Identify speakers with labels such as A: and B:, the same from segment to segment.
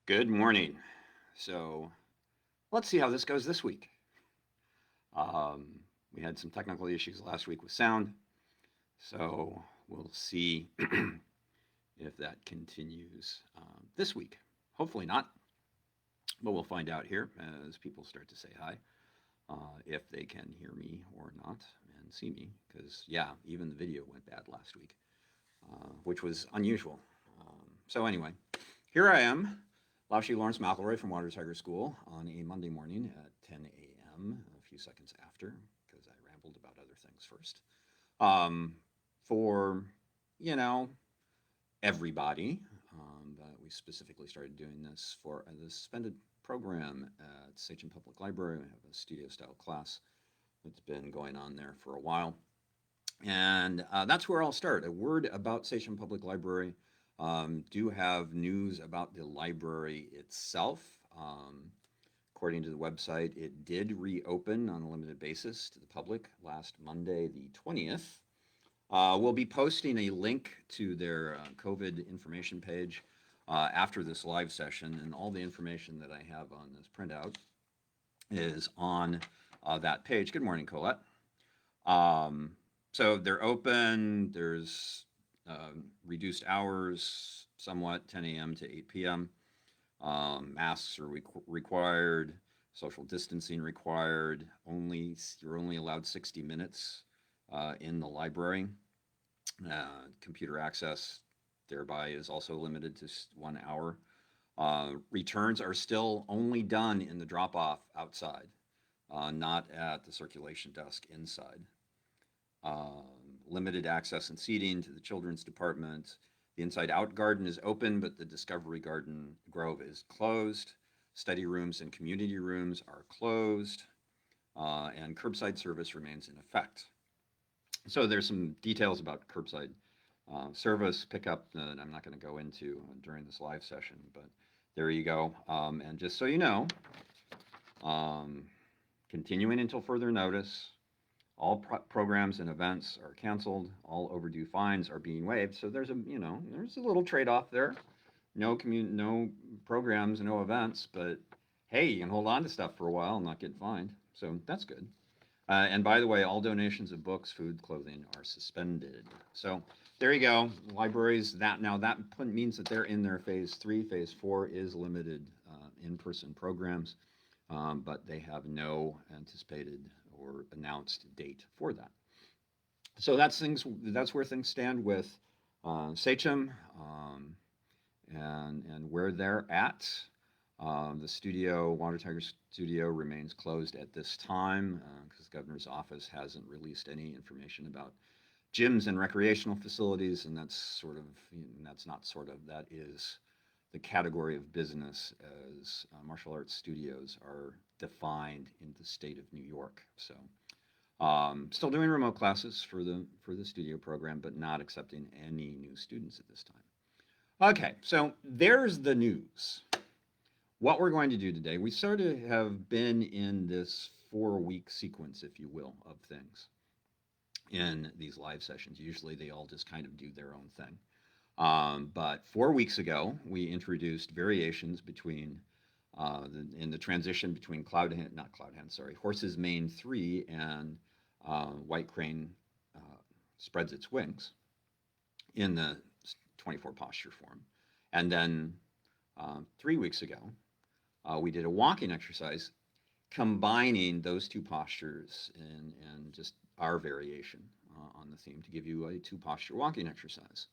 A: Good morning. So let's see how this goes this week. Um, we had some technical issues last week with sound, so we'll see if that continues this week. Hopefully not, but we'll find out here as people start to say hi, if they can hear me or not and see me, because, yeah, even the video went bad last week, which was unusual. So, anyway, here I am, Lao-Shi Lawrence McElroy from Water Tiger School on a Monday morning at 10 a.m., a few seconds after, because I rambled about other things first. For, you know, everybody, but we specifically started doing this for the suspended program at Sachem Public Library. We have a studio style class that's been going on there for a while. And that's where I'll start. A word about Sachem Public Library. Do have news about the library itself. According to the website, it did reopen on a limited basis to the public last Monday, the 20th. We'll be posting a link to their COVID information page after this live session, and all the information that I have on this printout is on that page. Good morning, Colette. So they're open. There's reduced hours, somewhat 10 a.m. to 8 p.m. Masks are required. Social distancing required. You're only allowed 60 minutes in the library. Computer access thereby is also limited to 1 hour. Returns are still only done in the drop-off outside, not at the circulation desk inside. Limited access and seating to the children's department. The inside-out garden is open, but the Discovery Garden Grove is closed. Study rooms and community rooms are closed, and curbside service remains in effect. So there's some details about curbside service pickup that I'm not going to go into during this live session, but there you go. And just so you know, continuing until further notice, all programs and events are canceled. All overdue fines are being waived. So there's a little trade-off there. No programs, no events, but hey, you can hold on to stuff for a while and not get fined. So that's good. And by the way, all donations of books, food, clothing are suspended. So there you go. Libraries, that means that they're in their phase 3. Phase 4 is limited in-person programs, but they have no anticipated or announced date for that. So that's where things stand with Sachem and where they're at. The Water Tiger Studio, remains closed at this time because the governor's office hasn't released any information about gyms and recreational facilities, and that is the category of business as martial arts studios are defined in the state of New York. So still doing remote classes for the studio program, but not accepting any new students at this time. Okay, so there's the news. What we're going to do today, we sort of have been in this 4-week sequence, if you will, of things in these live sessions. Usually they all just kind of do their own thing. But 4 weeks ago, we introduced variations between in the transition between Horse's Mane 3 and White Crane Spreads Its Wings in the 24 posture form. And then 3 weeks ago, we did a walking exercise combining those two postures and just our variation on the theme to give you a 2-posture walking exercise.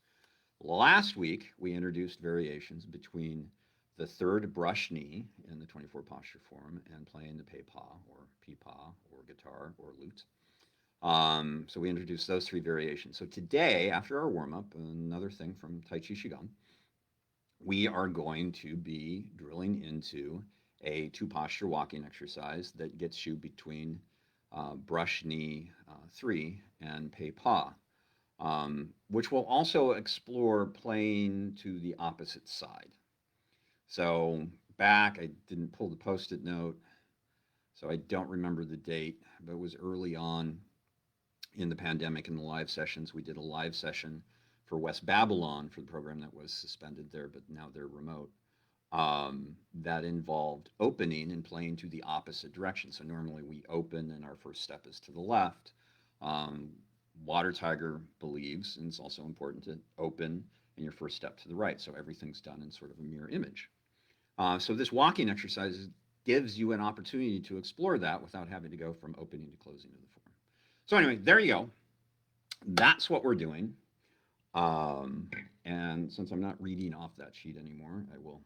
A: Last week, we introduced variations between the third brush knee in the 24 posture form and playing the pei-pa or pee-pa or guitar or lute. So we introduced those 3 variations. So today, after our warm-up, another thing from Tai Chi Qigong, we are going to be drilling into a 2-posture walking exercise that gets you between brush knee 3 and pei-pa, which will also explore playing to the opposite side. So I didn't pull the Post-it note, so I don't remember the date, but it was early on in the pandemic in the live sessions. We did a live session for West Babylon for the program that was suspended there, but now they're remote. that involved opening and playing to the opposite direction. So normally we open and our first step is to the left. Um, Water Tiger believes, and it's also important to open and your first step to the right. So everything's done in sort of a mirror image. So this walking exercise gives you an opportunity to explore that without having to go from opening to closing of the form. So anyway, there you go. That's what we're doing. And since I'm not reading off that sheet anymore, I will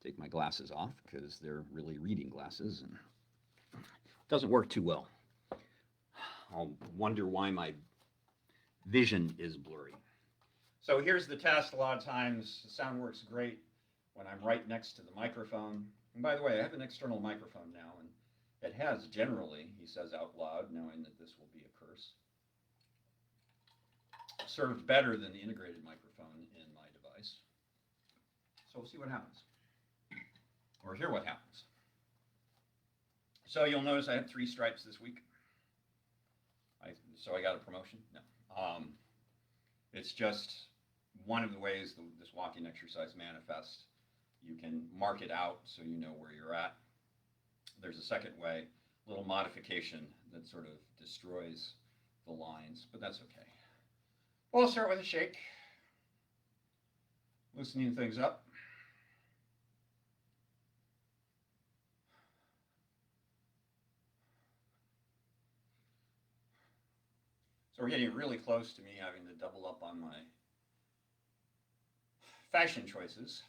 A: take my glasses off because they're really reading glasses and it doesn't work too well. I'll wonder why my vision is blurry. So here's the test. A lot of times the sound works great when I'm right next to the microphone. And by the way, I have an external microphone now, and it has generally, he says out loud, knowing that this will be a curse, served better than the integrated microphone in my device. So we'll see what happens, or hear what happens. So you'll notice I have 3 stripes this week. So I got a promotion? No. It's just one of the ways this walking exercise manifests. You can mark it out so you know where you're at. There's a second way, a little modification that sort of destroys the lines, but that's okay. Well, I'll start with a shake, loosening things up. So we're getting really close to me having to double up on my fashion choices.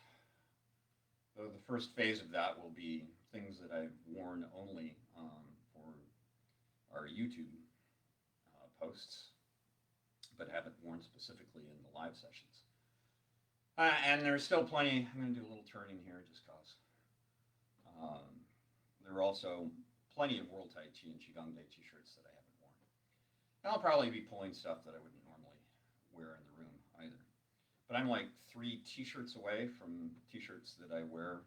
A: So the first phase of that will be things that I've worn only for our YouTube posts, but haven't worn specifically in the live sessions. And there's still plenty. I'm going to do a little turning here just because. There are also plenty of World Tai Chi and Qigong Day t-shirts that I haven't worn. And I'll probably be pulling stuff that I wouldn't normally wear in the room either. But I'm like 3 t-shirts away from t-shirts that I wear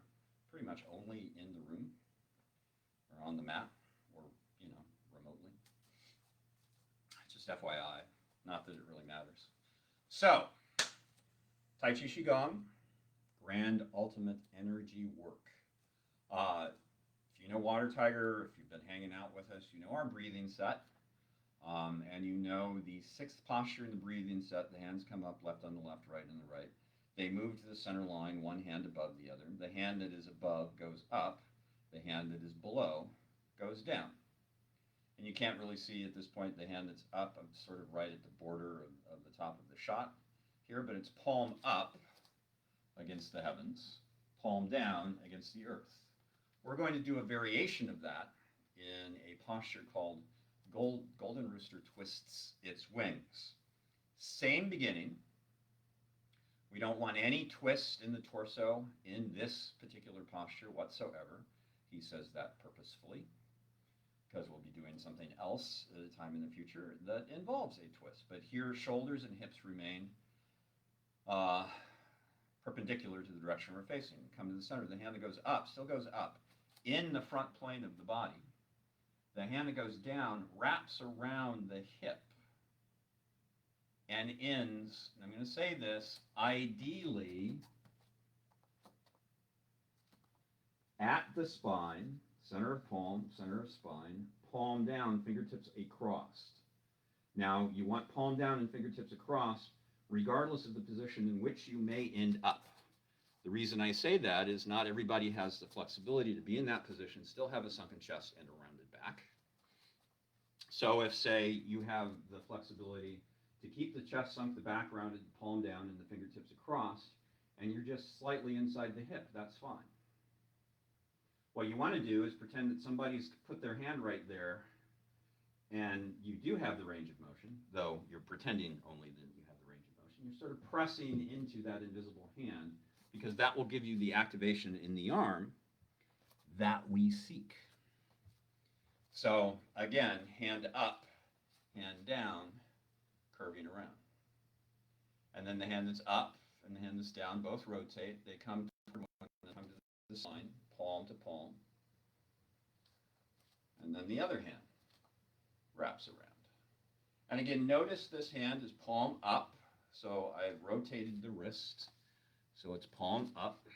A: pretty much only in the room or on the mat or, you know, remotely. Just FYI, not that it really matters. So, Tai Chi Qigong, grand ultimate energy work. If you know Water Tiger, if you've been hanging out with us, you know our breathing set. And you know the 6th posture in the breathing set, the hands come up, left on the left, right on the right. They move to the center line, one hand above the other. The hand that is above goes up. The hand that is below goes down. And you can't really see at this point the hand that's up. I'm sort of right at the border of the top of the shot here, but it's palm up against the heavens, palm down against the earth. We're going to do a variation of that in a posture called Golden Rooster Twists Its Wings. Same beginning. We don't want any twist in the torso in this particular posture whatsoever. He says that purposefully, because we'll be doing something else at a time in the future that involves a twist. But here, shoulders and hips remain perpendicular to the direction we're facing. Come to the center. The hand that goes up still goes up in the front plane of the body. The hand that goes down wraps around the hip and ends, and I'm going to say this, ideally at the spine, center of palm, center of spine, palm down, fingertips across. Now, you want palm down and fingertips across regardless of the position in which you may end up. The reason I say that is not everybody has the flexibility to be in that position, still have a sunken chest and a rounded back. So if, say, you have the flexibility to keep the chest sunk, the back rounded, palm down, and the fingertips across, and you're just slightly inside the hip, that's fine. What you want to do is pretend that somebody's put their hand right there, and you do have the range of motion, though you're pretending only that you have the range of motion. You're sort of pressing into that invisible hand, because that will give you the activation in the arm that we seek. So again, hand up, hand down, curving around. And then the hand that's up and the hand that's down both rotate. They come to the line, palm to palm. And then the other hand wraps around. And again, notice this hand is palm up. So I've rotated the wrist. So it's palm up.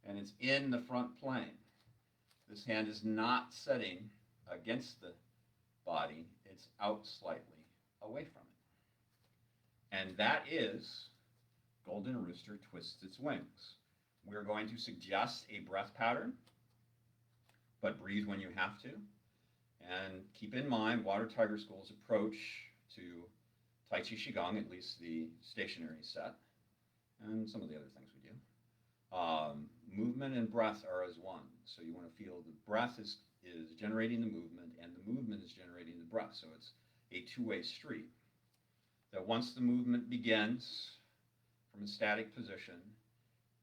A: and it's in the front plane. This hand is not setting against the body, it's out slightly away from it. And that is Golden Rooster Twists Its Wings. We're going to suggest a breath pattern, but breathe when you have to. And keep in mind Water Tiger School's approach to Tai Chi Qigong, at least the stationary set, and some of the other things we do. Movement and breath are as one. So you want to feel the breath is generating the movement, and the movement is generating the breath. So it's a two-way street. That once the movement begins from a static position,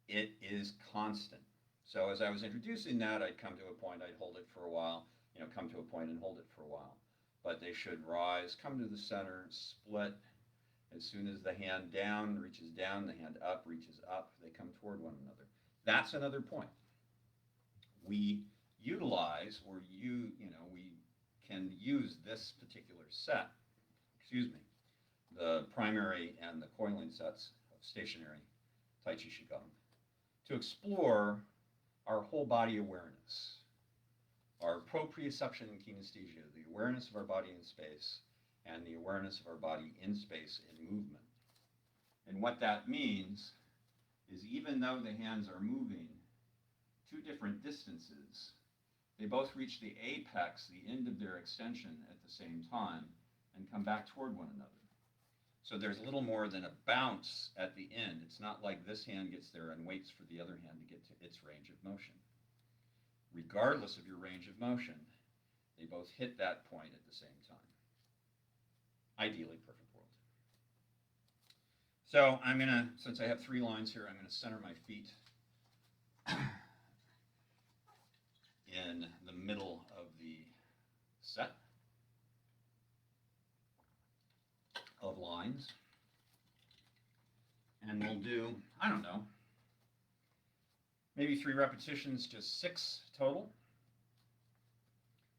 A: it is constant. So as I was introducing that, I'd come to a point, I'd hold it for a while, come to a point and hold it for a while. But they should rise, come to the center, split. As soon as the hand down reaches down, the hand up reaches up, they come toward one another. That's another point. We utilize, or we can use this particular set, the primary and the coiling sets of stationary Tai Chi Qigong, to explore our whole body awareness, our proprioception and kinesthesia, the awareness of our body in space, and the awareness of our body in space in movement. And what that means is even though the hands are moving two different distances, they both reach the apex, the end of their extension at the same time, and come back toward one another. So there's little more than a bounce at the end. It's not like this hand gets there and waits for the other hand to get to its range of motion. Regardless of your range of motion, they both hit that point at the same time. Ideally, perfect world. So I'm going to, since I have 3 lines here, I'm going to center my feet in the middle of the set of lines. And we'll do, I don't know, maybe 3 repetitions, just 6 total.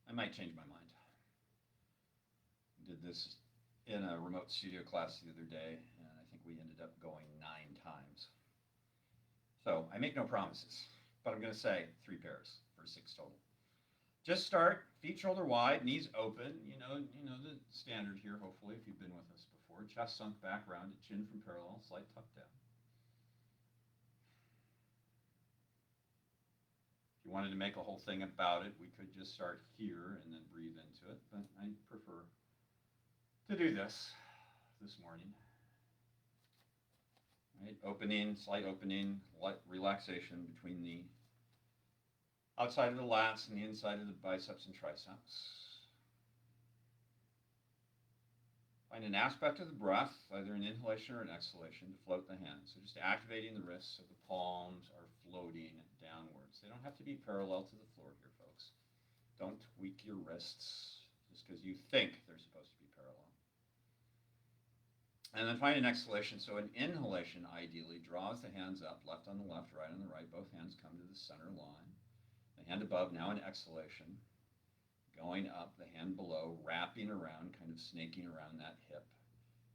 A: I might change my mind. Did this in a remote studio class the other day, and I think we ended up going 9 times. So I make no promises, but I'm going to say 3 pairs for 6 total. Just start, feet shoulder wide, knees open. You know the standard here, hopefully, if you've been with us before. Chest sunk back, rounded, chin from parallel, slight tuck down. If you wanted to make a whole thing about it, we could just start here and then breathe into it, but I prefer to do this morning. Right? Opening, slight opening, light relaxation between the outside of the lats and the inside of the biceps and triceps. Find an aspect of the breath, either an inhalation or an exhalation, to float the hands. So just activating the wrists so the palms are floating downwards. They don't have to be parallel to the floor here, folks. Don't tweak your wrists just because you think they're supposed to be parallel. And then find an exhalation. So an inhalation, ideally, draws the hands up, left on the left, right on the right. Both hands come to the center line. The hand above, now an exhalation. Going up, the hand below, wrapping around, kind of snaking around that hip.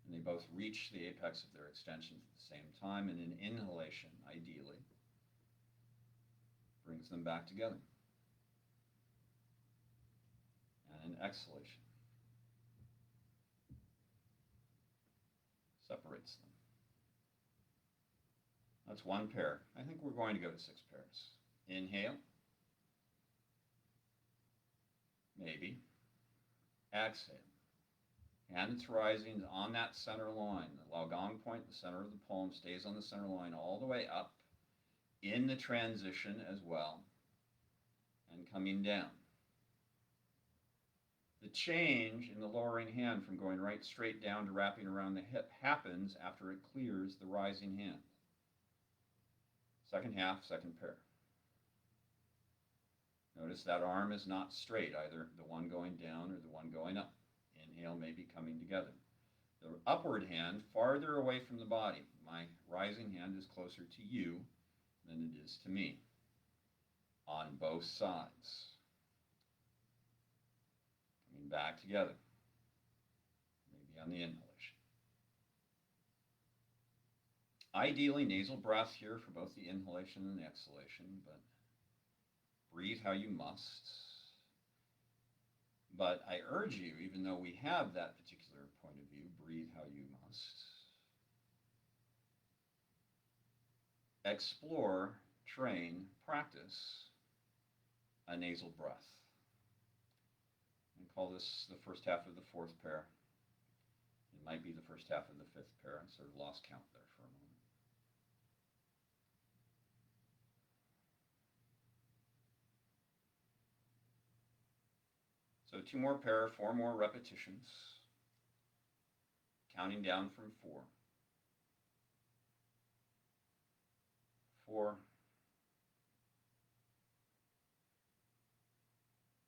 A: And they both reach the apex of their extension at the same time. And an inhalation, ideally, brings them back together. And an exhalation separates them. That's 1 pair. I think we're going to go to 6 pairs. Inhale. Maybe. Exhale. Hand that's rising is on that center line. The Gong point, the center of the palm, stays on the center line all the way up in the transition as well, and coming down. The change in the lowering hand from going right straight down to wrapping around the hip happens after it clears the rising hand. Second half, second pair. Notice that arm is not straight, either the one going down or the one going up. Inhale may be coming together. The upward hand farther away from the body. My rising hand is closer to you than it is to me on both sides. Coming back together. Maybe on the inhalation. Ideally, nasal breath here for both the inhalation and the exhalation, but breathe how you must. But I urge you, even though we have that particular point of view, breathe how you must. Explore, train, practice a nasal breath. And call this the first half of the fourth pair. It might be the first half of the fifth pair. I sort of lost count there for a moment. So 2 more pair, 4 more repetitions, counting down from 4. 4.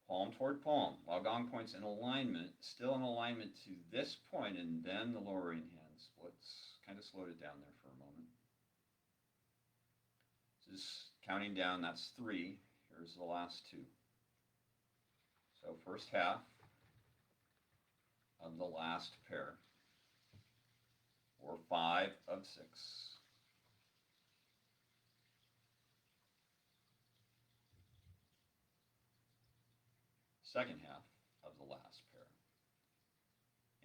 A: Palm toward palm, while Gong points in alignment, still in alignment to this point, and then the lowering hand splits. Kind of slowed it down there for a moment. Just counting down, that's 3. Here's the last 2. So first half of the last pair, or 5 of 6. Second half of the last pair.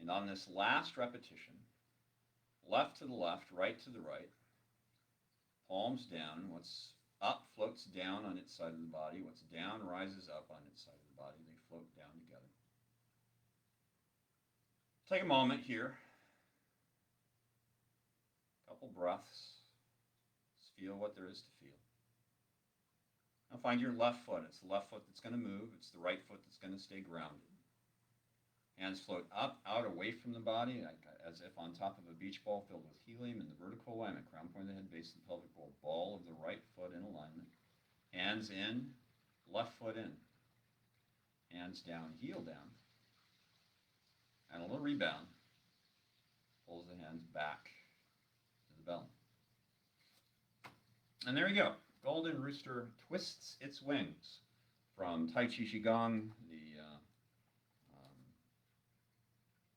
A: And on this last repetition, left to the left, right to the right, palms down. What's up floats down on its side of the body. What's down rises up on its side of the body. They float down together. Take a moment here. A couple breaths. Just feel what there is to feel. Now find your left foot. It's the left foot that's going to move. It's the right foot that's going to stay grounded. Hands float up, out, away from the body, as if on top of a beach ball filled with helium in the vertical alignment. Crown point of the head, base of the pelvic bowl. Ball of the right foot in alignment. Hands in, left foot in. Hands down, heel down. And a little rebound. Pulls the hands back to the belly. And there you go. Golden rooster twists its wings from Tai Chi Qigong, the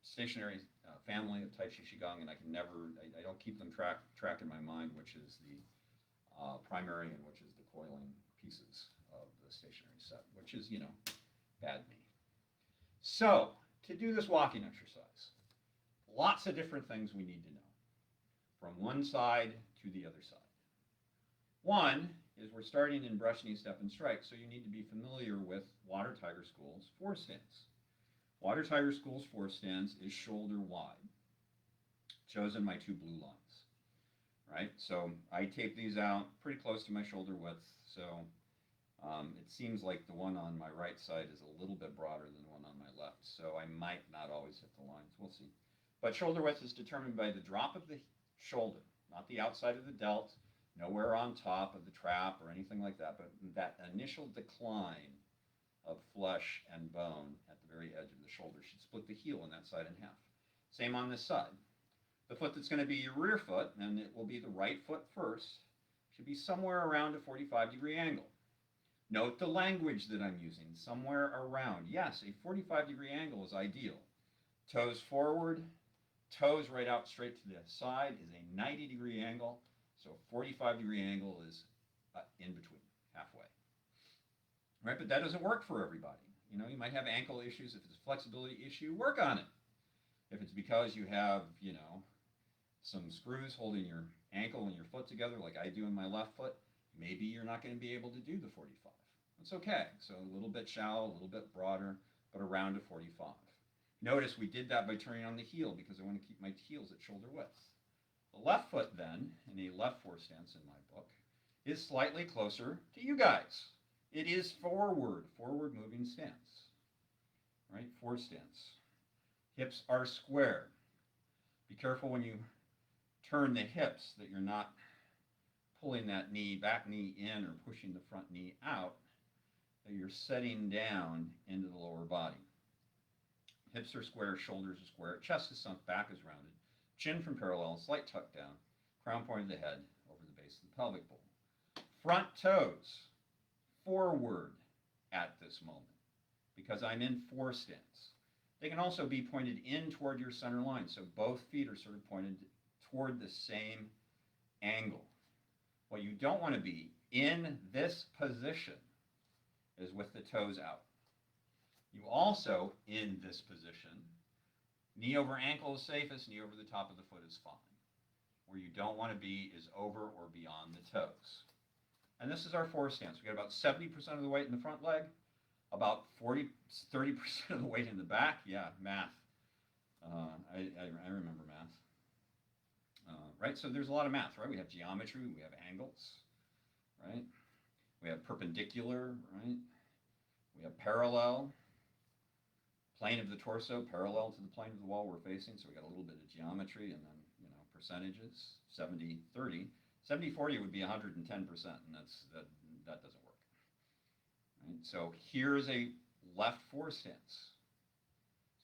A: stationary family of Tai Chi Qigong, and I don't keep them track in my mind, which is the primary and which is the coiling pieces of the stationary set, which is, bad me. So, to do this walking exercise, lots of different things we need to know, from one side to the other side. One is we're starting in brush, knee, step, and strike, so you need to be familiar with Water Tiger School's 4 stance. Water Tiger School's 4 stance is shoulder wide. Chosen my 2 blue lines, right? So I tape these out pretty close to my shoulder width, so it seems like the one on my right side is a little bit broader than the one on my left, so I might not always hit the lines. We'll see. But shoulder width is determined by the drop of the shoulder, not the outside of the delt, nowhere on top of the trap or anything like that, but that initial decline of flesh and bone at the very edge of the shoulder should split the heel on that side in half. Same on this side. The foot that's going to be your rear foot, and it will be the right foot first, should be somewhere around a 45-degree angle. Note the language that I'm using, somewhere around. Yes, a 45-degree angle is ideal. Toes forward, toes right out straight to the side is a 90-degree angle. So a 45-degree angle is in between, halfway. Right, but that doesn't work for everybody. You might have ankle issues. If it's a flexibility issue, work on it. If it's because you have, some screws holding your ankle and your foot together like I do in my left foot, maybe you're not going to be able to do the 45. It's okay. So a little bit shallow, a little bit broader, but around a 45. Notice we did that by turning on the heel because I want to keep my heels at shoulder width. The left foot then, in a left 4 stance in my book, is slightly closer to you guys. It is forward moving stance, right? 4 stance. Hips are square. Be careful when you turn the hips that you're not pulling that back knee in or pushing the front knee out, that you're setting down into the lower body. Hips are square, shoulders are square, chest is sunk, back is rounded. Chin from parallel, slight tuck down, crown point of the head over the base of the pelvic bowl. Front toes forward at this moment because I'm in 4 stance. They can also be pointed in toward your center line, so both feet are sort of pointed toward the same angle. What you don't want to be in this position is with the toes out. You also, in this position, knee over ankle is safest, knee over the top of the foot is fine. Where you don't want to be is over or beyond the toes. And this is our forward stance. We got about 70% of the weight in the front leg, about 30% of the weight in the back. Yeah, math. I remember math. Right, so there's a lot of math, right? We have geometry, we have angles, right? We have perpendicular, right? We have parallel, plane of the torso parallel to the plane of the wall we're facing, so we got a little bit of geometry, and then, you know, percentages, 70-30. 70-40 would be 110%, and that doesn't work. Right? So here's a left forward stance.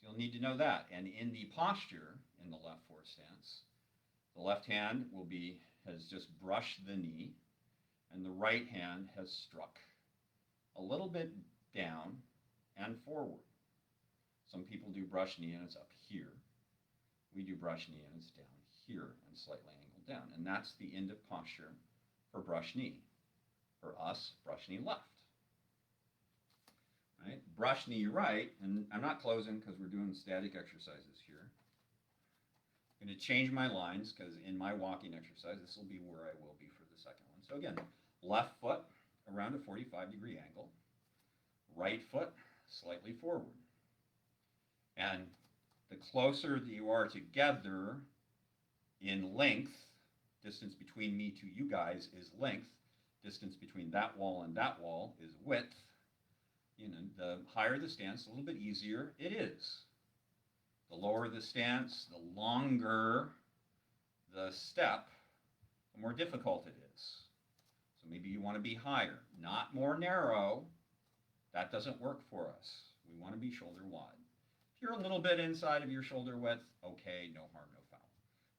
A: So you'll need to know that. And in the posture, in the left forward stance, the left hand has just brushed the knee, and the right hand has struck a little bit down and forward. Some people do brush knee and it's up here. We do brush knee and it's down here and slightly angled down. And that's the end of posture for brush knee. For us, brush knee left. Right? Brush knee right, and I'm not closing because we're doing static exercises here. I'm going to change my lines because in my walking exercise, this will be where I will be for the second one. So again, left foot around a 45-degree angle, right foot slightly forward. And the closer that you are together in length, distance between me to you guys is length, distance between that wall and that wall is width. You know, the higher the stance, a little bit easier it is. The lower the stance, the longer the step, the more difficult it is. So maybe you want to be higher, not more narrow. That doesn't work for us. We want to be shoulder wide. If you're a little bit inside of your shoulder width, okay, no harm, no foul.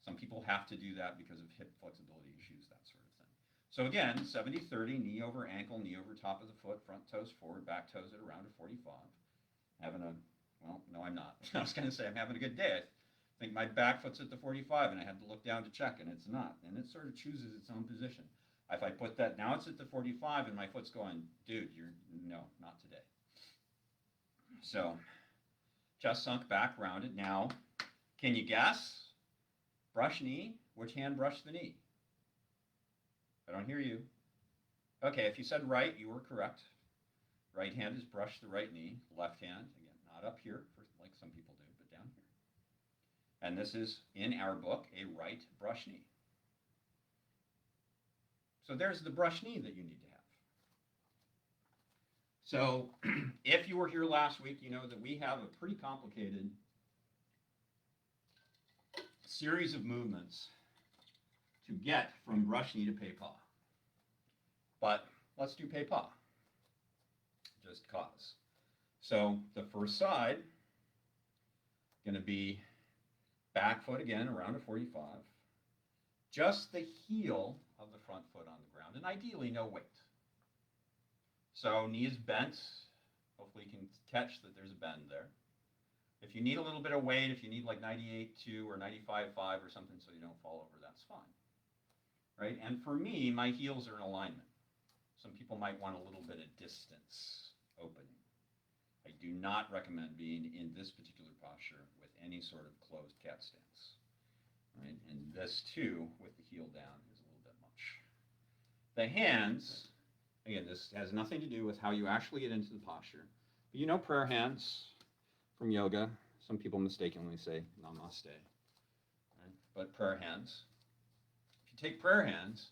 A: Some people have to do that because of hip flexibility issues, that sort of thing. So again, 70-30, knee over ankle, knee over top of the foot, front toes forward, back toes at around a 45. Well, no, I'm not. I was going to say I'm having a good day. I think my back foot's at the 45, and I had to look down to check, and it's not. And it sort of chooses its own position. If I put that, now it's at the 45, and my foot's going, dude, no, not today. So, chest sunk, back rounded. Now, can you guess? Brush knee. Which hand brushed the knee? I don't hear you. Okay, if you said right, you were correct. Right hand has brushed the right knee. Left hand, again, not up here, like some people do, but down here. And this is, in our book, a right brush knee. So there's the brush knee that you need to have. So if you were here last week, you know that we have a pretty complicated series of movements to get from brush knee to pei pa. But let's do pei pa, just cause. So the first side, going to be back foot again around a 45. Just the heel of the front foot on the ground, and ideally no weight. So knee is bent. Hopefully you can catch that there's a bend there. If you need a little bit of weight, if you need like 98.2 or 95.5 or something so you don't fall over, that's fine. Right? And for me, my heels are in alignment. Some people might want a little bit of distance opening. I do not recommend being in this particular posture with any sort of closed cat stance. Right? And this too, with the heel down, is a little bit much. The hands, again, this has nothing to do with how you actually get into the posture. But you know prayer hands from yoga. Some people mistakenly say namaste. Right? But prayer hands. If you take prayer hands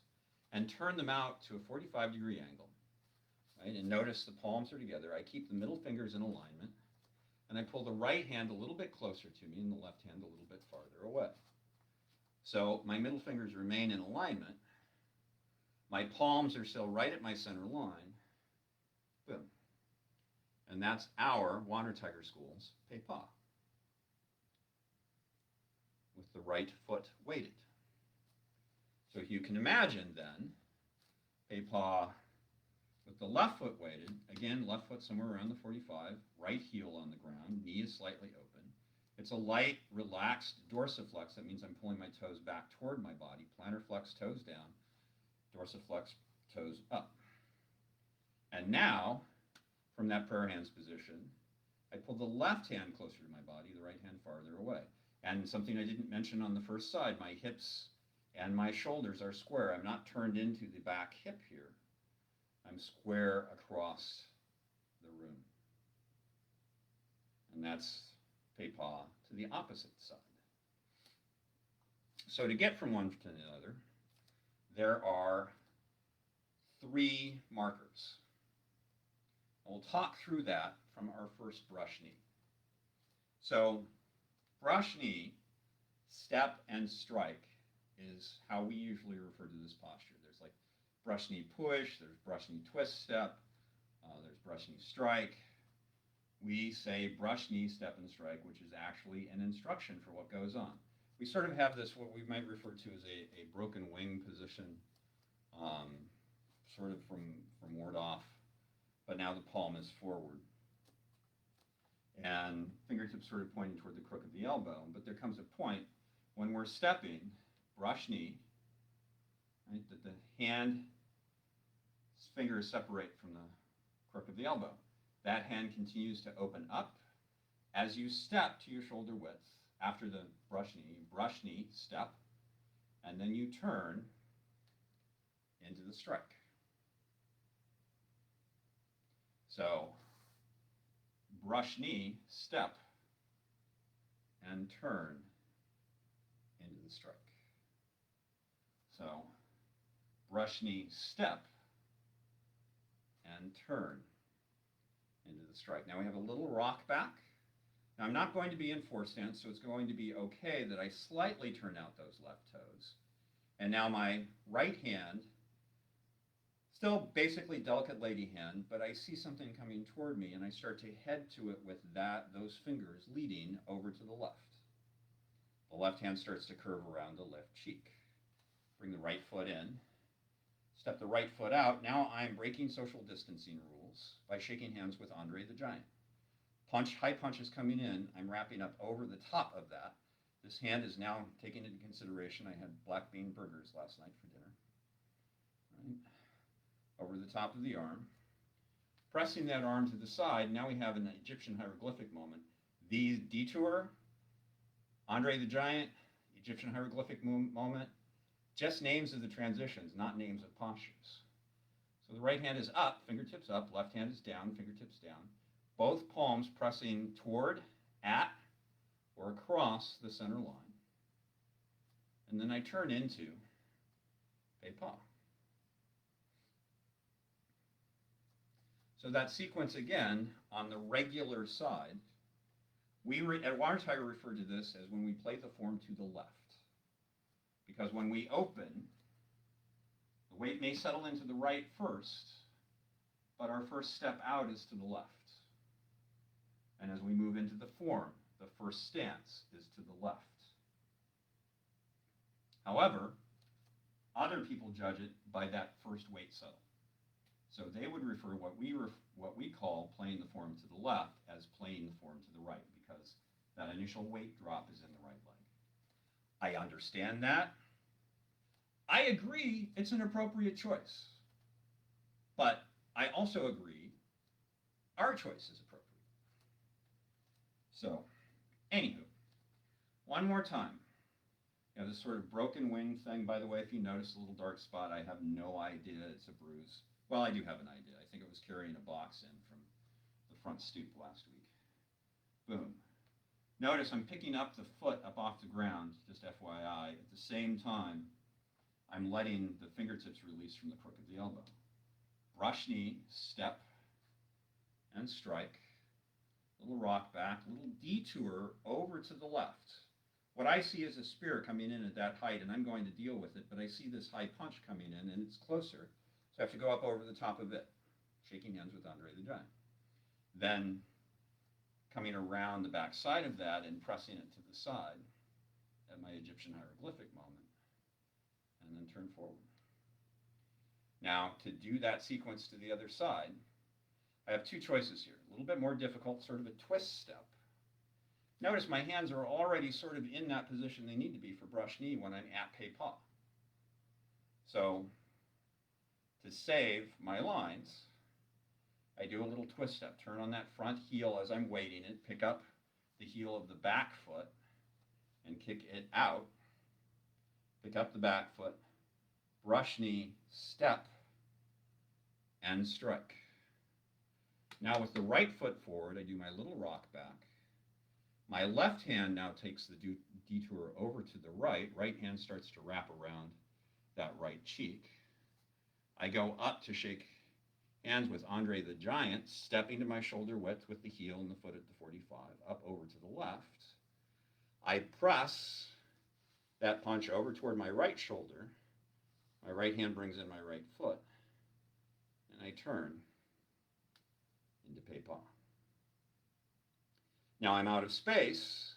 A: and turn them out to a 45-degree angle, right, and notice the palms are together, I keep the middle fingers in alignment, and I pull the right hand a little bit closer to me and the left hand a little bit farther away. So my middle fingers remain in alignment. My palms are still right at my center line. Boom. And that's our Water Tiger School's pei pa, with the right foot weighted. So you can imagine then, pei pa with the left foot weighted, again, left foot somewhere around the 45, right heel on the ground, knee is slightly open. It's a light, relaxed dorsiflex. That means I'm pulling my toes back toward my body. Plantar flex, toes down. Dorsiflex, toes up. And now, from that prayer hands position, I pull the left hand closer to my body, the right hand farther away. And something I didn't mention on the first side, my hips and my shoulders are square. I'm not turned into the back hip here. I'm square across the room. And that's T'ai Chi to the opposite side. So to get from one to the other, there are 3 markers. We'll talk through that from our first brush knee. So brush knee, step and strike is how we usually refer to this posture. There's like brush knee push, there's brush knee twist step, there's brush knee strike. We say brush knee, step and strike, which is actually an instruction for what goes on. We sort of have this, what we might refer to as a broken wing position, sort of from ward off, but now the palm is forward. And fingertips sort of pointing toward the crook of the elbow. But there comes a point when we're stepping, brush knee, right, that the hand fingers separate from the crook of the elbow. That hand continues to open up as you step to your shoulder width. After the brush knee, step, and then you turn into the strike. So, brush knee, step, and turn into the strike. So, brush knee, step, and turn into the strike. Now we have a little rock back. Now I'm not going to be in 4 stance, so it's going to be okay that I slightly turn out those left toes. And now my right hand, still basically delicate lady hand, but I see something coming toward me and I start to head to it with those fingers leading over to the left. The left hand starts to curve around the left cheek. Bring the right foot in. Step the right foot out. Now I'm breaking social distancing rules by shaking hands with Andre the Giant. High punch is coming in. I'm wrapping up over the top of that. This hand is now taking into consideration. I had black bean burgers last night for dinner. Right. Over the top of the arm. Pressing that arm to the side. Now we have an Egyptian hieroglyphic moment. The detour, Andre the Giant, Egyptian hieroglyphic moment. Just names of the transitions, not names of postures. So the right hand is up, fingertips up. Left hand is down, fingertips down. Both palms pressing toward, at, or across the center line. And then I turn into T'ai Chi. So that sequence again, on the regular side, at Water Tiger refer to this as when we play the form to the left. Because when we open, the weight may settle into the right first, but our first step out is to the left. And as we move into the form, the first stance is to the left. However, other people judge it by that first weight settle. So they would refer what we call playing the form to the left as playing the form to the right, because that initial weight drop is in the right leg. I understand that. I agree it's an appropriate choice. But I also agree our choice is appropriate. So, anywho, one more time. You know, this sort of broken wing thing, by the way, if you notice a little dark spot, I have no idea it's a bruise. Well, I do have an idea. I think it was carrying a box in from the front stoop last week. Boom. Notice I'm picking up the foot up off the ground, just FYI. At the same time, I'm letting the fingertips release from the crook of the elbow. Brush knee, step, and strike. Little rock back, little detour over to the left. What I see is a spear coming in at that height, and I'm going to deal with it, but I see this high punch coming in, and it's closer. So I have to go up over the top of it, shaking hands with Andre the Giant. Then coming around the back side of that and pressing it to the side at my Egyptian hieroglyphic moment, and then turn forward. Now, to do that sequence to the other side, I have 2 choices here. A little bit more difficult, sort of a twist step. Notice my hands are already sort of in that position they need to be for brush knee when I'm at pei pa. So to save my lines, I do a little twist step, turn on that front heel as I'm weighting it, pick up the heel of the back foot and kick it out, pick up the back foot, brush knee, step, and strike. Now with the right foot forward, I do my little rock back. My left hand now takes the detour over to the right. Right hand starts to wrap around that right cheek. I go up to shake hands with Andre the Giant, stepping to my shoulder width with the heel and the foot at the 45, up over to the left. I press that punch over toward my right shoulder. My right hand brings in my right foot, and I turn into pei pa. Now I'm out of space,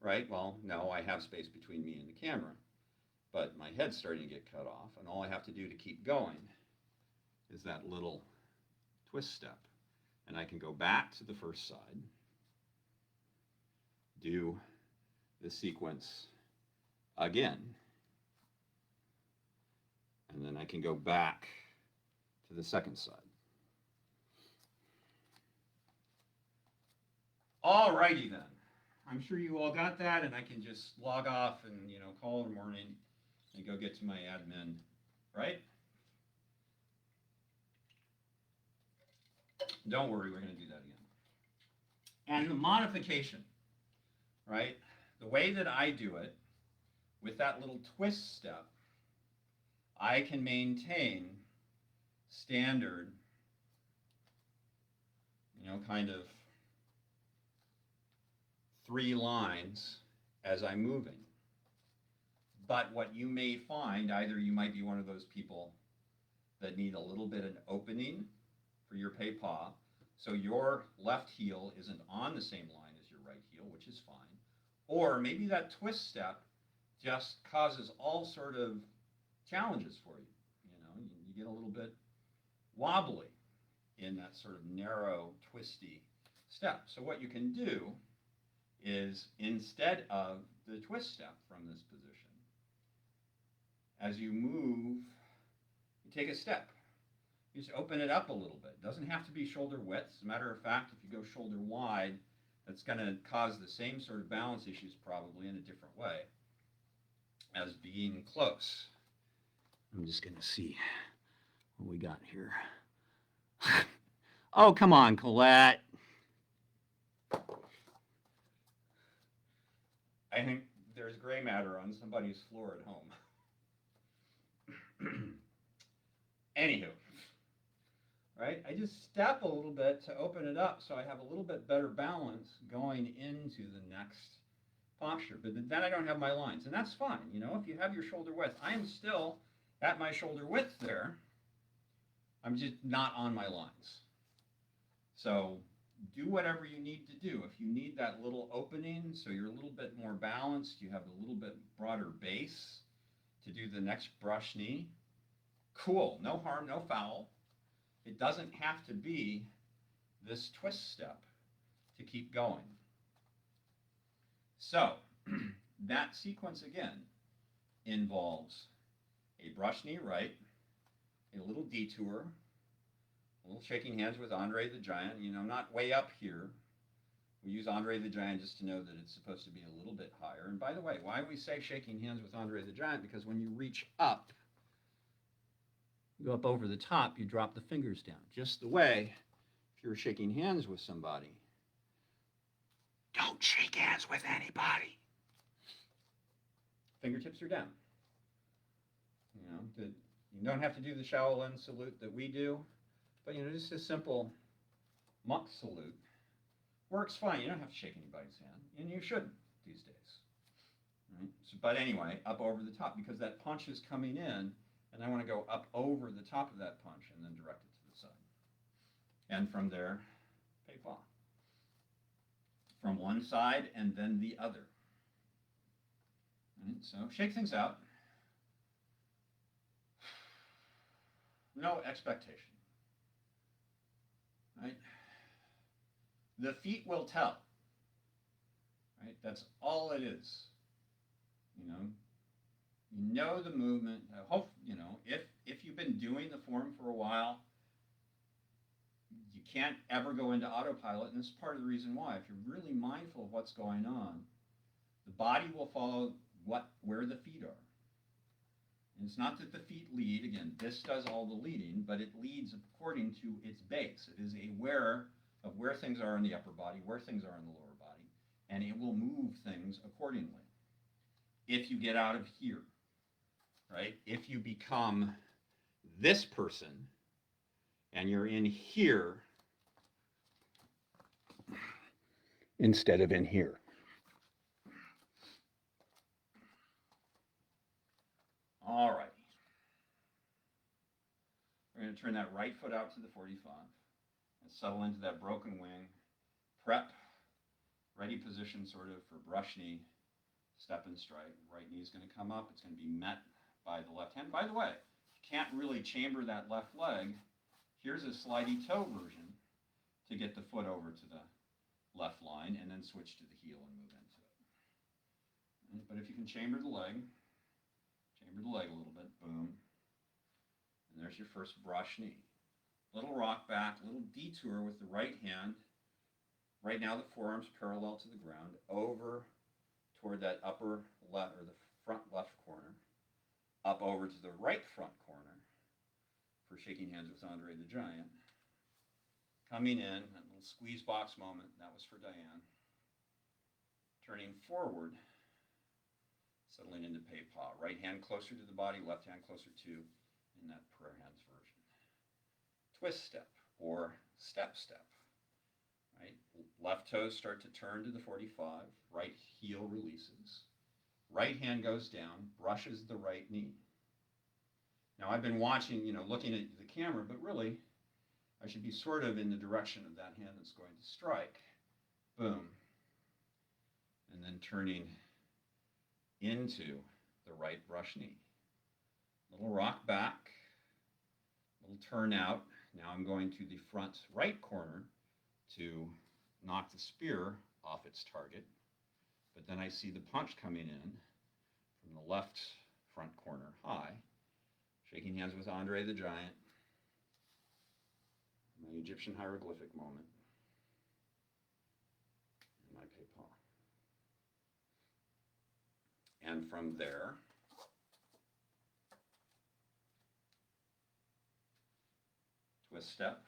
A: right? Well, no, I have space between me and the camera, but my head's starting to get cut off, and all I have to do to keep going is that little twist step. And I can go back to the first side, do the sequence again, and then I can go back to the second side. Alrighty then. I'm sure you all got that, and I can just log off and call it a morning and go get to my admin, right? Don't worry, we're going to do that again. And the modification, right? The way that I do it, with that little twist step, I can maintain standard, kind of 3 lines as I'm moving. But what you may find, either you might be one of those people that need a little bit of an opening for your pei pa, so your left heel isn't on the same line as your right heel, which is fine. Or maybe that twist step just causes all sort of challenges for you. You get a little bit wobbly in that sort of narrow, twisty step. So what you can do is, instead of the twist step from this position, as you move, you take a step. You just open it up a little bit. It doesn't have to be shoulder width. As a matter of fact, if you go shoulder wide, that's going to cause the same sort of balance issues probably in a different way as being close. I'm just going to see what we got here. Oh, come on, Colette. I think there's gray matter on somebody's floor at home. Anywho, right? I just step a little bit to open it up so I have a little bit better balance going into the next posture. But then I don't have my lines, and that's fine. If you have your shoulder width, I am still at my shoulder width there. I'm just not on my lines. So do whatever you need to do. If you need that little opening so you're a little bit more balanced, you have a little bit broader base to do the next brush knee, cool, no harm, no foul. It doesn't have to be this twist step to keep going. So that sequence again involves a brush knee right, a little detour, a little shaking hands with Andre the Giant, not way up here. We use Andre the Giant just to know that it's supposed to be a little bit higher. And by the way, why we say shaking hands with Andre the Giant? Because when you reach up, you go up over the top, you drop the fingers down. Just the way if you're shaking hands with somebody. Don't shake hands with anybody. Fingertips are down. You don't have to do the Shaolin salute that we do, but just a simple monk salute works fine. You don't have to shake anybody's hand, and you shouldn't these days. Right? But anyway, up over the top, because that punch is coming in, and I want to go up over the top of that punch and then direct it to the side. And from there, pei pa. From one side and then the other. Right? So shake things out. No expectation. Right? The feet will tell. right? That's all it is. You know the movement. If you've been doing the form for a while, you can't ever go into autopilot, and this is part of the reason why. If you're really mindful of what's going on, the body will follow where the feet are. And it's not that the feet lead. Again, this does all the leading, but it leads according to its base. It is aware of where things are in the upper body, where things are in the lower body, and it will move things accordingly. If you get out of here, right? If you become this person and you're in here instead of in here. All right. We're going to turn that right foot out to the 45 and settle into that broken wing. Prep, ready position sort of for brush knee, step and strike. Right knee is going to come up. It's going to be met by the left hand. By the way, you can't really chamber that left leg. Here's a slidey toe version to get the foot over to the left line and then switch to the heel and move into it. But if you can chamber the leg a little bit, boom. And there's your first brush knee. Little rock back, little detour with the right hand. Right now the forearm's parallel to the ground, over toward that upper left, or the front left corner, up over to the right front corner for shaking hands with Andre the Giant. Coming in, that little squeeze box moment, that was for Diane. Turning forward, settling into Pei Pa. Right hand closer to the body, left hand closer to, in that prayer hands version. Twist step, or step step. Right? Left toes start to turn to the 45, right heel releases. Right hand goes down, brushes the right knee. Now I've been watching, looking at the camera, but really I should be sort of in the direction of that hand that's going to strike. Boom. And then turning into the right brush knee. Little rock back, little turn out. Now I'm going to the front right corner to knock the spear off its target. But then I see the punch coming in from the left front corner high. Shaking hands with Andre the Giant. My Egyptian hieroglyphic moment. And my Pei Pa. And from there, twist step,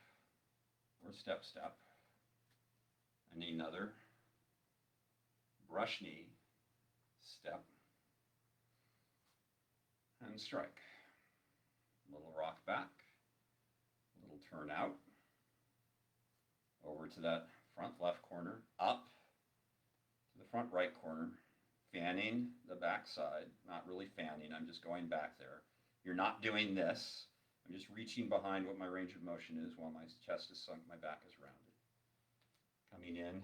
A: or step step, and another brush knee, step, and strike. Little rock back, little turn out, over to that front left corner, up to the front right corner, fanning the back side, not really fanning, I'm just going back there. You're not doing this. I'm just reaching behind what my range of motion is while my chest is sunk, my back is rounded. Coming in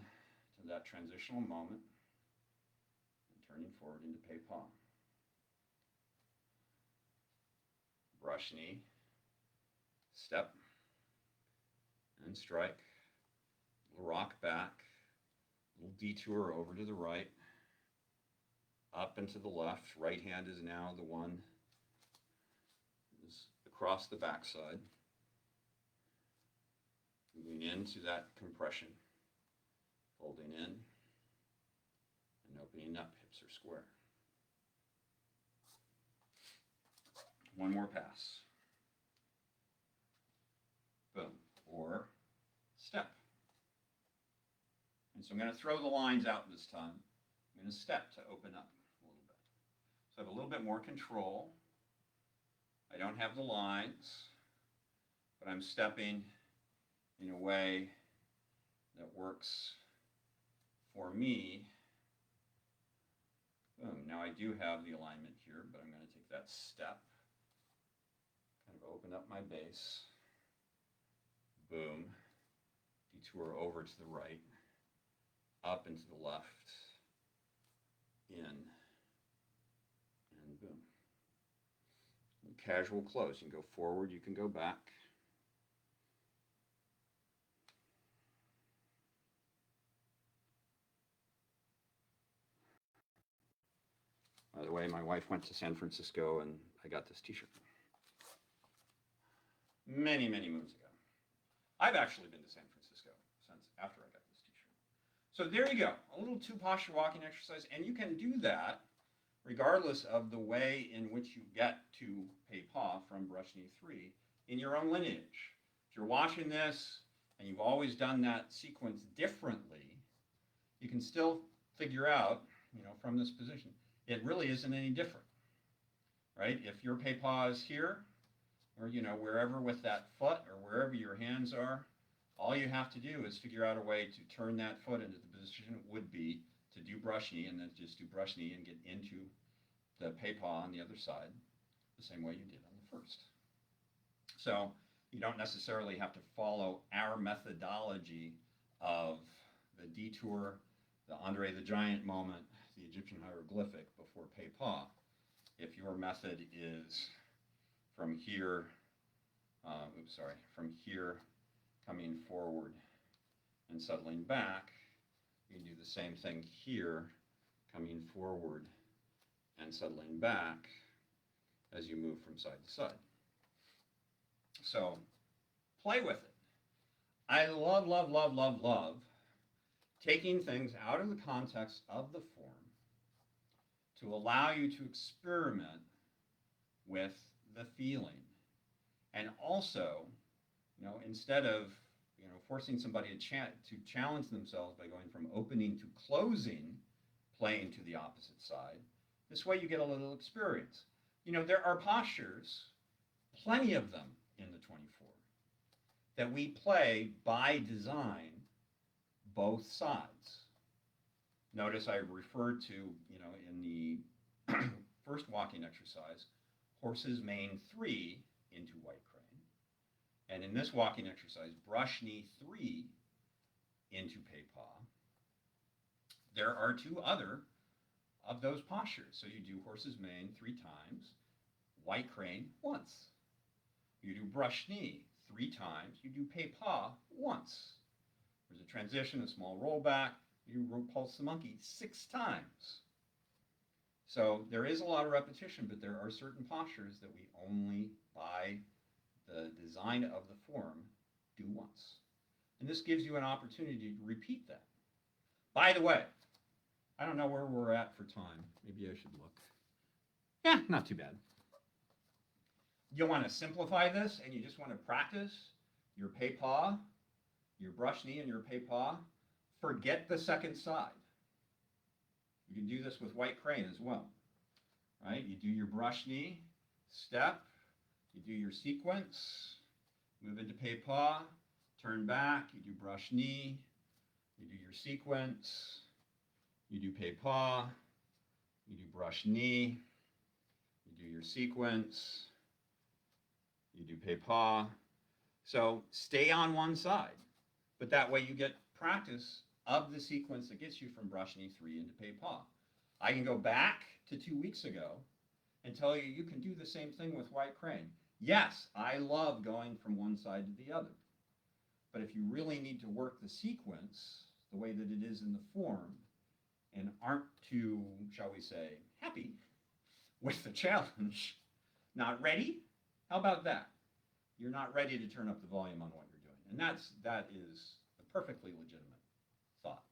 A: to that transitional moment and turning forward into Pei Pa. Brush knee, step, and strike. Little rock back, little detour over to the right, up and to the left. Right hand is now the one is across the backside, moving into that compression, folding in and opening up, hips are square. One more pass. Boom. Or step. And so I'm going to throw the lines out this time. I'm going to step to open up a little bit. So I have a little bit more control. I don't have the lines, but I'm stepping in a way that works for me. Boom. Now I do have the alignment here, but I'm going to take that step, kind of open up my base. Boom. Detour over to the right, up and to the left, in, and boom. Casual close. You can go forward, you can go back. By the way, my wife went to San Francisco and I got this t-shirt. Many, many moons ago. I've actually been to San Francisco since after I got this t-shirt. So there you go, a little two posture walking exercise, and you can do that regardless of the way in which you get to Pei Pa from brush knee 3 in your own lineage. If you're watching this and you've always done that sequence differently, you can still figure out, from this position, it really isn't any different, right? If your Pei Pa is here, or wherever with that foot or wherever your hands are, all you have to do is figure out a way to turn that foot into the position it would be to do brush knee, and then just do brush knee and get into the Pei Pa on the other side the same way you did on the first. So you don't necessarily have to follow our methodology of the detour, the Andre the Giant moment, the Egyptian hieroglyphic before Pei Pa. If your method is from here, from here coming forward and settling back, you can do the same thing here, coming forward and settling back as you move from side to side. So play with it. I love, love, love, love, love taking things out of the context of the form to allow you to experiment with the feeling. And also, instead of forcing somebody to challenge themselves by going from opening to closing, playing to the opposite side, this way you get a little experience. There are postures, plenty of them in the 24, that we play by design both sides. Notice I referred to, in the first walking exercise, horse's mane 3 into white crane. And in this walking exercise, brush knee 3 into Pei Pa. There are 2 other of those postures. So you do horse's mane 3 times, white crane once. You do brush knee 3 times, you do Pei Pa once. There's a transition, a small rollback, you pulse the monkey 6 times. So there is a lot of repetition, but there are certain postures that we only, by the design of the form, do once. And this gives you an opportunity to repeat that. By the way, I don't know where we're at for time. Maybe I should look. Yeah, not too bad. You want to simplify this, and you just want to practice your Pei Pa, your brush knee, and your Pei Pa. Forget the second side. You can do this with white crane as well, right? You do your brush knee, step, you do your sequence, move into Pei Pa, turn back, you do brush knee, you do your sequence, you do Pei Pa, you do brush knee, you do your sequence, you do Pei Pa. So stay on one side, but that way you get practice of the sequence that gets you from brush knee 3 into Pei Pa. I can go back to 2 weeks ago and tell you you can do the same thing with white crane. Yes, I love going from one side to the other. But if you really need to work the sequence the way that it is in the form and aren't too, shall we say, happy with the challenge, not ready, how about that? You're not ready to turn up the volume on what you're doing. And that is a perfectly legitimate thought.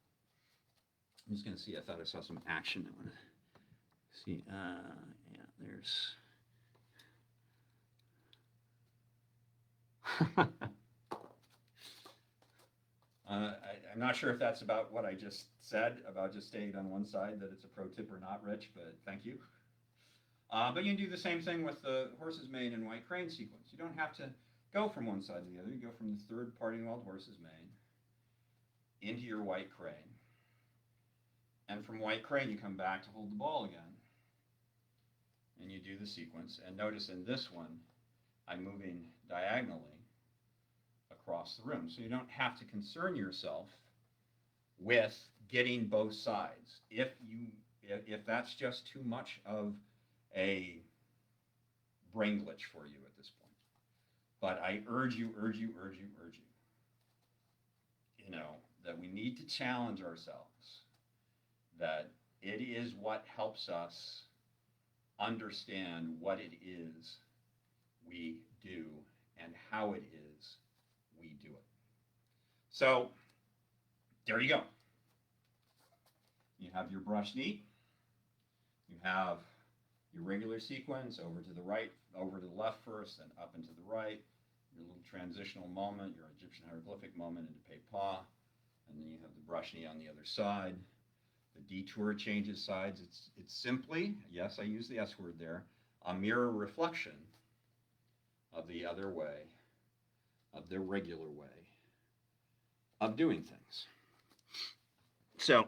A: I'm just going to see, I thought I saw some action. I want to see, yeah, there's... I'm not sure if that's about what I just said, about just staying on one side, that it's a pro tip or not, Rich, but thank you. But you can do the same thing with the horse's mane and white crane sequence. You don't have to go from one side to the other. You go from the third parting wild horse's mane into your white crane. And from white crane, you come back to hold the ball again. And you do the sequence. And notice in this one, I'm moving diagonally across the room. So you don't have to concern yourself with getting both sides. If that's just too much of a brain glitch for you at this point. But I urge you, that we need to challenge ourselves, that it is what helps us understand what it is we do and how it is we do it. So there you go. You have your brush knee. You have your regular sequence over to the right, over to the left first, then up and to the right. Your little transitional moment, your Egyptian hieroglyphic moment into Pei Pa. And then you have the brush knee on the other side. The detour changes sides. It's simply, yes, I use the S word there, a mirror reflection of the other way, of the regular way of doing things. So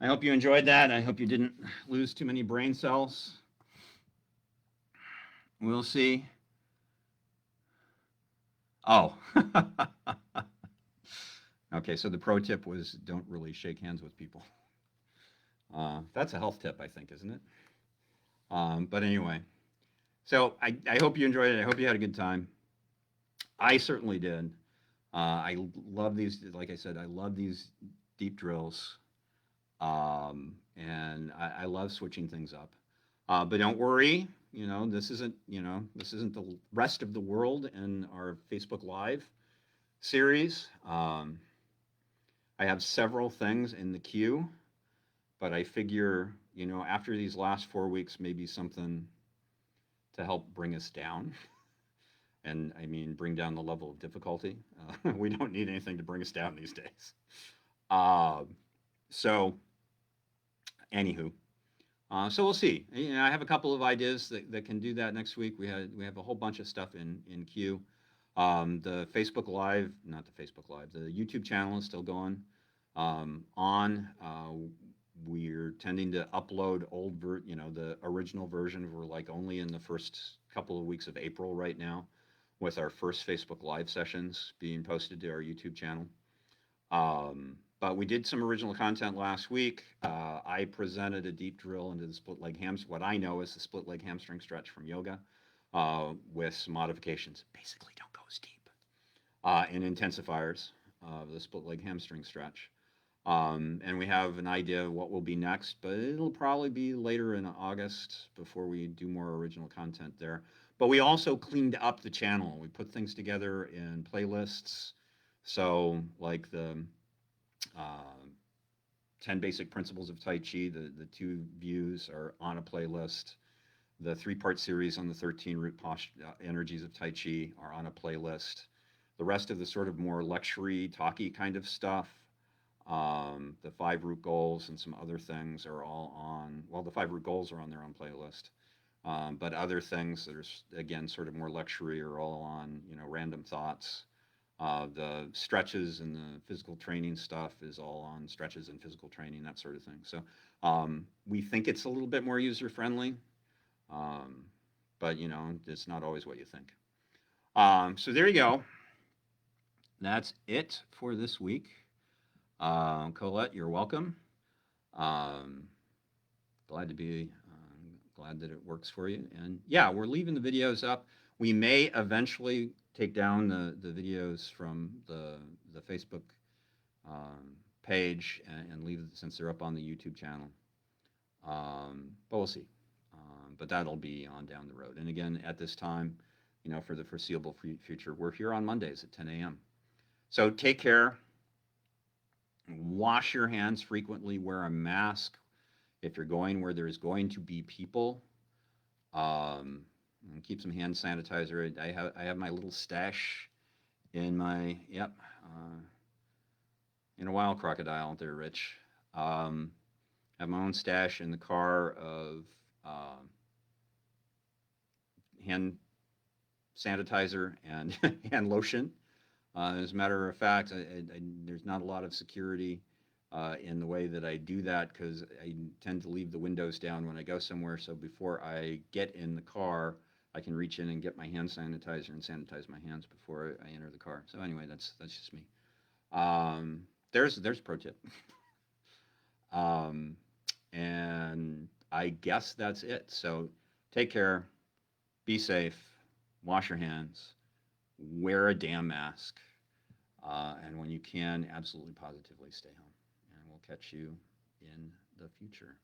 A: I hope you enjoyed that. I hope you didn't lose too many brain cells. We'll see. Oh. Okay, so the pro tip was don't really shake hands with people. That's a health tip, I think, isn't it? But anyway, so I hope you enjoyed it. I hope you had a good time. I certainly did. I love these, like I said, I love these deep drills. And I love switching things up. But don't worry, this isn't the rest of the world in our Facebook Live series. I have several things in the queue, but I figure, after these last 4 weeks, maybe something to help bring us down. And I mean, bring down the level of difficulty. We don't need anything to bring us down these days. So anywho, so we'll see. I have a couple of ideas that can do that next week. We have a whole bunch of stuff in queue. The Facebook Live, not the Facebook Live, the YouTube channel is still going on. We're tending to upload the original version. We're like only in the first couple of weeks of April right now, with our first Facebook Live sessions being posted to our YouTube channel. But we did some original content last week. I presented a deep drill into the split leg hamstring, what I know is the split leg hamstring stretch from yoga, with some modifications. Basically, don't go as deep. And intensifiers of the split leg hamstring stretch. And we have an idea of what will be next, but it'll probably be later in August before we do more original content there. But we also cleaned up the channel. We put things together in playlists. So like the 10 Basic Principles of Tai Chi, the 2 views are on a playlist. The 3-part series on the 13 root energies of Tai Chi are on a playlist. The rest of the sort of more lecture-y, talky kind of stuff, the 5 root goals and some other things are all on, well, the 5 root goals are on their own playlist. But other things that are, again, sort of more lecture-y are all on, random thoughts. The stretches and the physical training stuff is all on stretches and physical training, that sort of thing. So we think it's a little bit more user-friendly, but, it's not always what you think. So there you go. That's it for this week. Colette, you're welcome. Glad that it works for you. And yeah, we're leaving the videos up. We may eventually take down the videos from the Facebook page and leave it, since they're up on the YouTube channel. But we'll see. But that'll be on down the road. And again, at this time, for the foreseeable future, we're here on Mondays at 10 a.m. So take care. Wash your hands frequently. Wear a mask if you're going where there's going to be people. And keep some hand sanitizer. I have my little stash in my, in a wild crocodile there, Rich. Have my own stash in the car of hand sanitizer and hand lotion. As a matter of fact, there's not a lot of security in the way that I do that, because I tend to leave the windows down when I go somewhere. So before I get in the car, I can reach in and get my hand sanitizer and sanitize my hands before I enter the car. So anyway, that's just me. There's a pro tip. And I guess that's it. So take care, be safe, wash your hands, wear a damn mask, and when you can, absolutely positively stay home. And we'll catch you in the future.